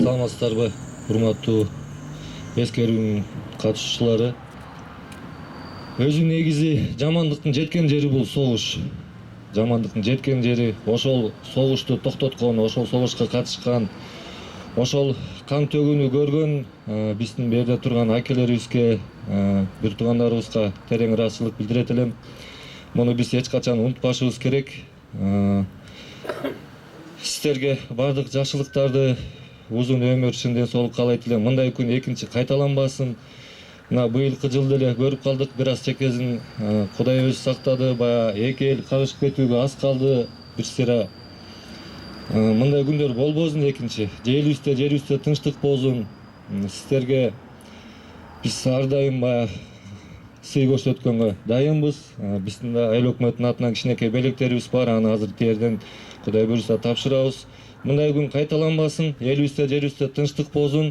Саламатсыздарбы, урматтуу эскерүүнүн катышуучулары. Өзү негизи жамандыктын жеткен жери бул согуш. Жамандыктын жеткен жери ошол согушту токтоткон, ошол согушка катышкан, ошол кан төгүүнү көргөн биздин берде турган акелерибизге, бир туугандарыбызга терең ыраазычылык билдирет элем. Муну биз эч качан унутпашыбыз керек. Сиздерге бардык жакшылыктарды, узун өмүр, чын ден соолук каалайт элем. Мындай күн экинчи кайталанбасын. Мына быйылкы жылда эле көрүп калдык, бир аз чекесин Кудай өзү сактады. Баягы эки эл кагышып кетүүгө аз калды бир сыйра. Мындай күндөр болбосун экинчи. Элибизде, жерибизде тынчтык болсун. Сиздерге биз ар дайым баягы сый көрсөткөнгө дайынбыз. Биздин да айыл өкмөтүнүн атынан кичинекей белектерибиз бар. Аны азыр тиерден Кудай буюрса тапшырабыз. Мындай күн кайталанбасын. Элибизде, жерибизде тынчтык болсун.